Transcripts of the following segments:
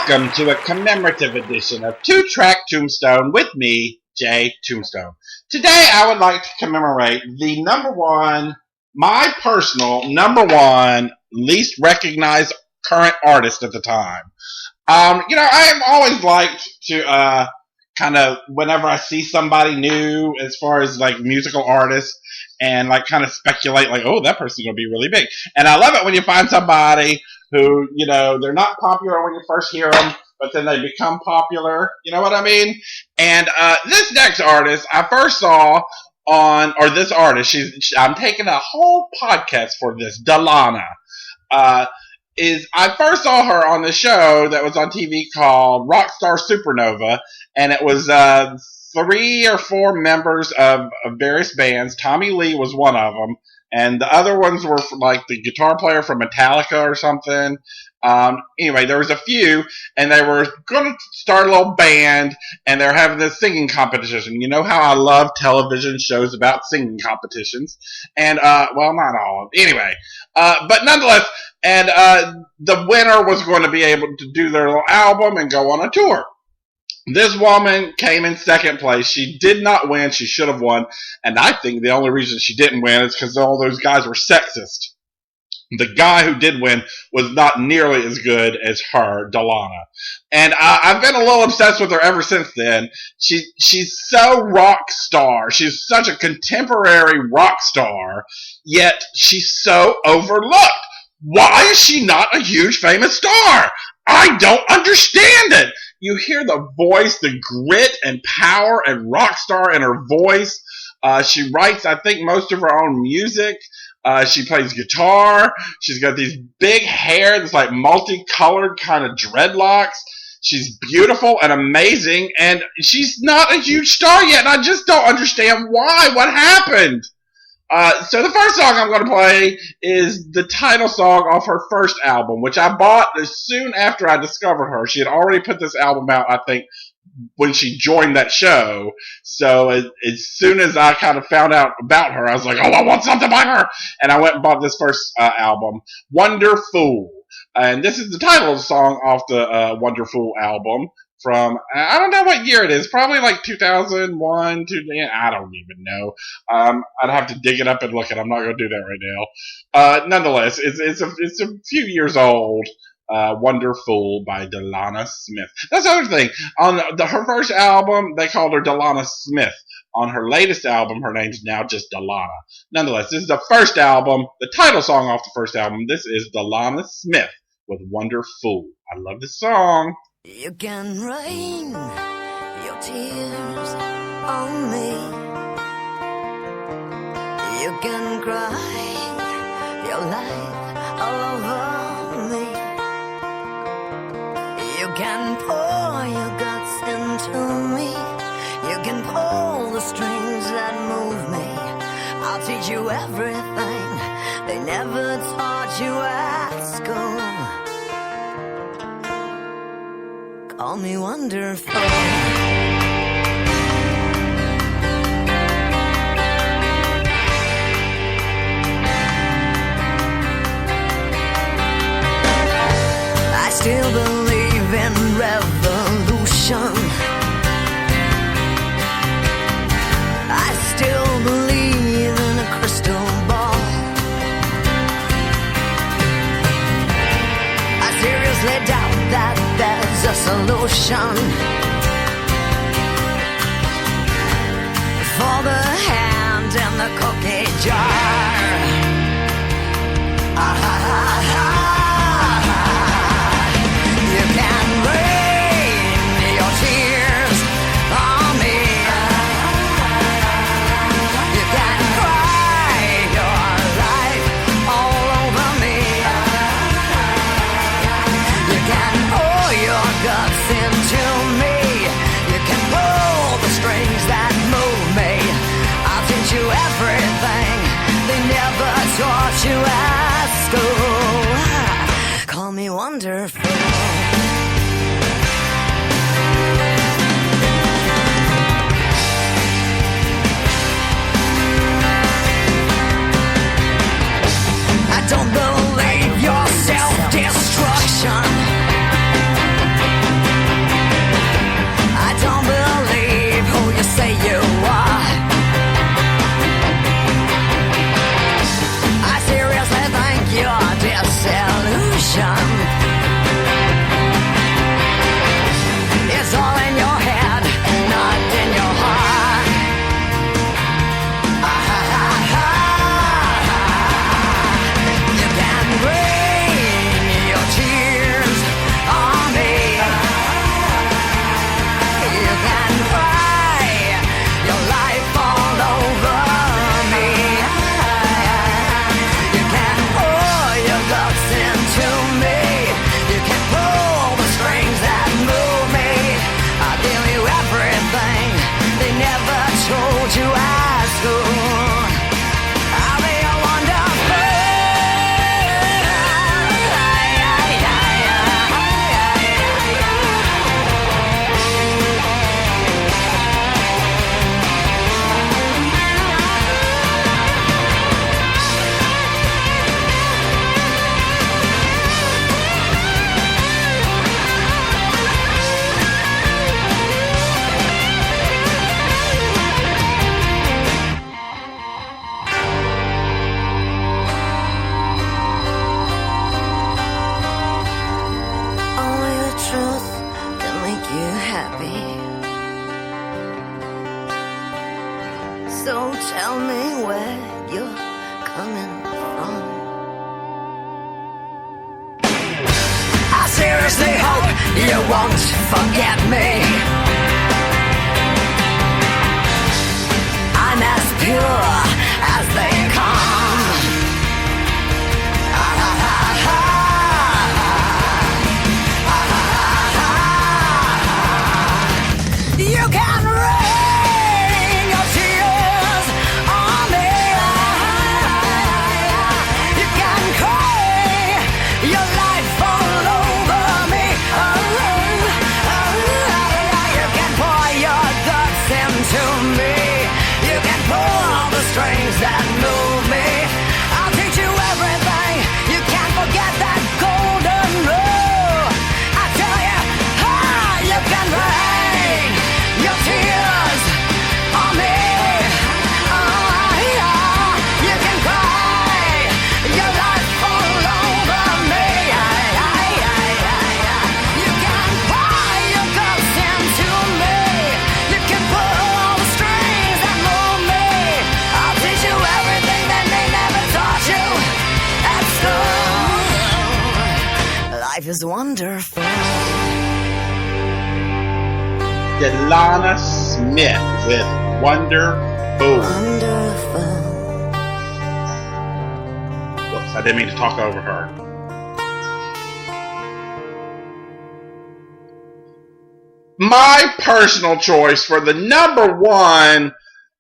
welcome to a commemorative edition of 2-Track Tombstone with me, Jay Tombstone. Today I would like to commemorate the my personal number one least recognized current artist at the time. I have always liked to kind of, whenever I see somebody new as far as like musical artists, and like kind of speculate like, oh, that person's going to be really big. And I love it when you find somebody who, they're not popular when you first hear them, but then they become popular. You know what I mean? And this next artist I first saw this artist, I'm taking a whole podcast for this, Dilana. I first saw her on the show that was on TV called Rockstar Supernova, and it was 3 or 4 members of various bands. Tommy Lee was one of them, and the other ones were like the guitar player from Metallica or something. Anyway, there was a few, and they were going to start a little band, and they're having this singing competition. You know how I love television shows about singing competitions, and well, not all of them. Anyway, but nonetheless, and the winner was going to be able to do their little album and go on a tour. This woman came in second place. She did not win. She should have won. And I think the only reason she didn't win is because all those guys were sexist. The guy who did win was not nearly as good as her, Dilana. And I've been a little obsessed with her ever since then. She's so rock star. She's such a contemporary rock star, yet she's so overlooked. Why is she not a huge famous star? I don't understand it. You hear the voice, the grit and power and rock star in her voice. She writes, I think, most of her own music. She plays guitar. She's got these big hair that's like multicolored kind of dreadlocks. She's beautiful and amazing, and she's not a huge star yet, and I just don't understand why. What happened? So the first song I'm going to play is the title song off her first album, which I bought as soon after I discovered her. She had already put this album out, I think, when she joined that show. So as soon as I kind of found out about her, I was like, oh, I want something by her. And I went and bought this first album, Wonderfool. And this is the title of the song off the Wonderfool album. From, I don't know what year it is, probably like 2001, I don't even know. I'd have to dig it up and look it. I'm not going to do that right now. Nonetheless, it's a few years old. Wonderfool by Dilana Smith. That's the other thing. On her first album, they called her Dilana Smith. On her latest album, her name's now just Dilana. Nonetheless, this is the first album, the title song off the first album. This is Dilana Smith with Wonderfool. I love this song. You can rain your tears on me. You can cry your life all over me. You can pour your guts into me. You can pull the strings that move me. I'll teach you everything they never taught you at school. Call me wonderful. I still believe in revolution. I still believe in a crystal ball. I seriously doubt that there's a solution for the hand in the cookie jar. You can rain your tears on me. You can cry your life all over me. You can pour your guts into me. You can pull the strings that move me. I'll teach you everything they never taught you at school. Call me wonderful. I don't believe your self-destruction. happy. So tell me where you're coming from. I seriously hope you won't forget me. I'm as pure as they come. You can rain your tears on me. You can cry your life all over me. You can pour your thoughts into me. You can pull the strings that move me. I'll teach you everything. You can't forget that golden rule. I tell you, you can rain your tears on me. You can cry your life all over me. You can pour your guts into me. You can pull the strings that move me. I'll teach you everything that they never taught you at school. Life is wonderful. Dilana Smith with Wonderfool. Wonderful. Whoops, I didn't mean to talk over her. My personal choice for the number one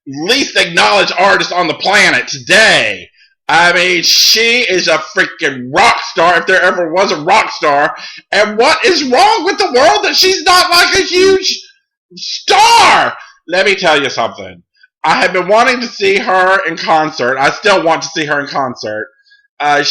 least acknowledged artist on the planet today. I mean, she is a freaking rock star, if there ever was a rock star. And what is wrong with the world that she's not like a huge star? Let me tell you something. I have been wanting to see her in concert. I still want to see her in concert. I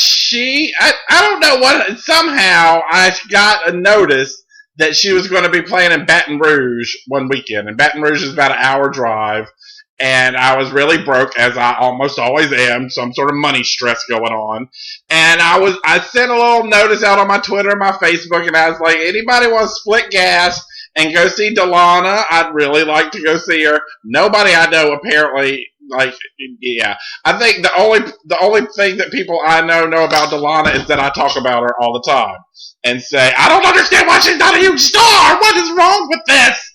don't know what, somehow I got a notice that she was going to be playing in Baton Rouge one weekend. And Baton Rouge is about an hour drive. And I was really broke, as I almost always am, some sort of money stress going on. And I sent a little notice out on my Twitter and my Facebook, and I was like, anybody want to split gas and go see Dilana? I'd really like to go see her. Nobody I know apparently, yeah. I think the only thing that people I know about Dilana is that I talk about her all the time and say, I don't understand why she's not a huge star. What is wrong with this?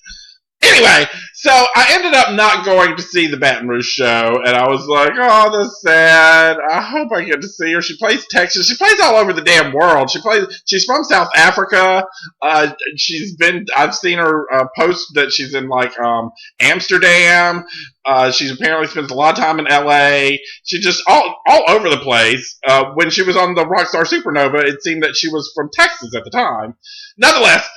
Anyway, so I ended up not going to see the Baton Rouge show, and I was like, oh, that's sad. I hope I get to see her. She plays Texas. She plays all over the damn world. She's from South Africa. I've seen her post that she's in, Amsterdam. She apparently spends a lot of time in LA. She's just all over the place. When she was on the Rockstar Supernova, it seemed that she was from Texas at the time. Nonetheless,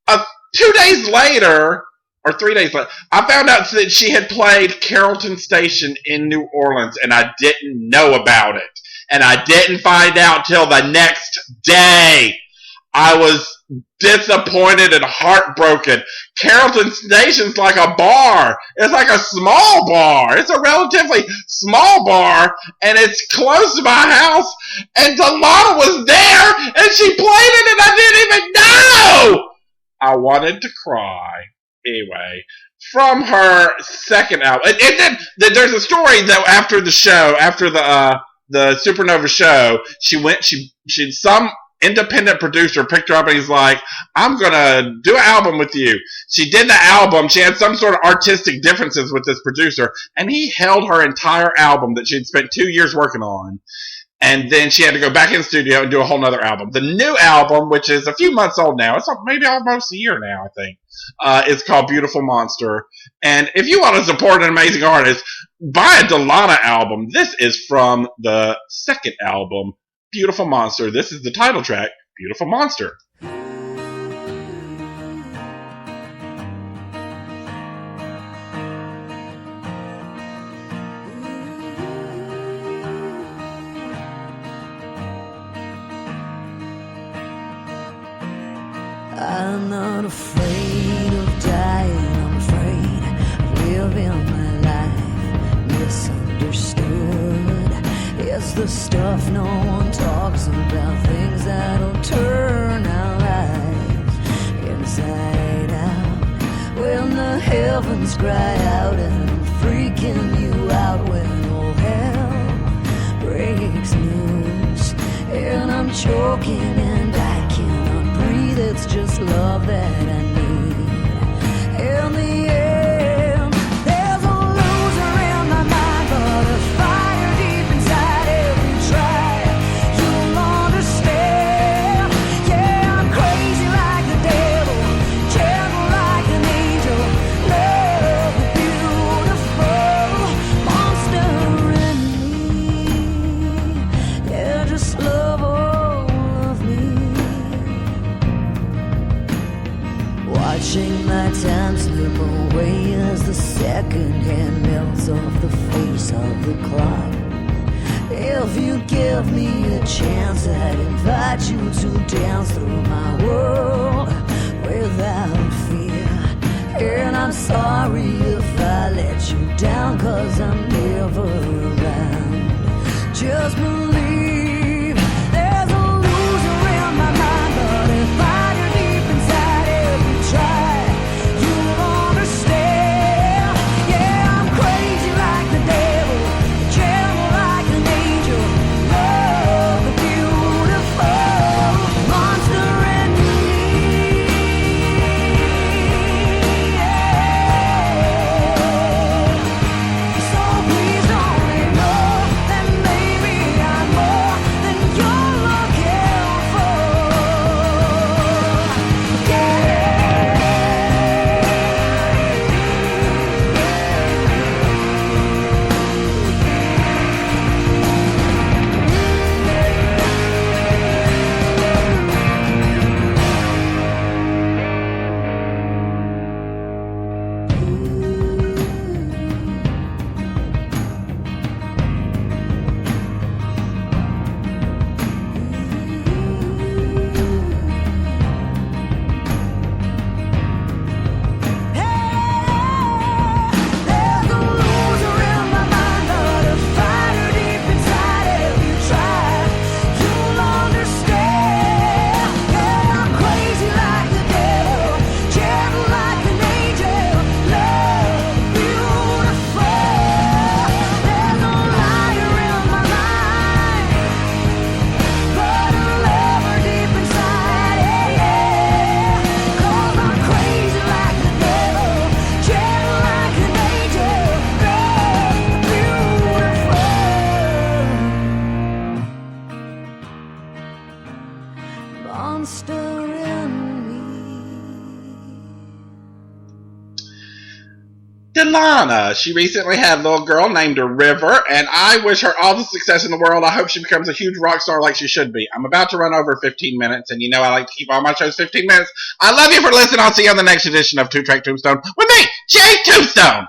2 days later, or 3 days later, I found out that she had played Carrollton Station in New Orleans, and I didn't know about it. And I didn't find out till the next day. I was disappointed and heartbroken. Carrollton Station's like a bar. It's like a small bar. It's a relatively small bar, and it's close to my house. And Dilana was there, and she played it, and I didn't even know! I wanted to cry. Anyway, from her second album, and then there's a story that after the show, after the Supernova show, some independent producer picked her up and he's like, I'm gonna do an album with you. She did the album. She had some sort of artistic differences with this producer, and he held her entire album that she'd spent 2 years working on. And then she had to go back in the studio and do a whole nother album. The new album, which is a few months old now, it's maybe almost a year now, I think, it's called Beautiful Monster. And if you want to support an amazing artist, buy a Dilana album. This is from the second album, Beautiful Monster. This is the title track, Beautiful Monster. I'm not afraid of dying, I'm afraid of living my life misunderstood. It's the stuff no one talks about, things that'll turn our lives inside out. heavens cry out and I'm freaking you out when all hell breaks loose. And I'm choking and I cannot breathe. It's just love that I need. In the end, there's a loser in my mind, but a fire deep inside. If you try, you'll understand. Yeah, I'm crazy like the devil, gentle like an angel. Love the beautiful monster in me. Yeah, just love all of me. Watching my time slip away as the second hand melts off the face of the clock. If you give me a chance, I'd invite you to dance through my world without fear. And I'm sorry if I let you down, 'cause I'm never around. Just believe there's a loser in my mind, but if fire deep inside, if you try, you'll understand. Yeah, I'm crazy like the devil, gentle like an angel. Love the beautiful monster in me. Yeah. So please don't ignore that maybe I'm more than you're looking for. There's a loser in my mind, but a fire deep inside. If you try, you'll understand. Yeah, I'm crazy like the devil, gentle like an angel. Love beautiful. There's a liar in my mind, but a lover deep inside. Yeah, 'cause I'm crazy like the devil, gentle like an angel. Love beautiful monster in me. Dilana. She recently had a little girl named her River, and I wish her all the success in the world. I hope she becomes a huge rock star like she should be. I'm about to run over 15 minutes, and you know I like to keep all my shows 15 minutes. I love you for listening. I'll see you on the next edition of Two Track Tombstone with me, Jay Tombstone.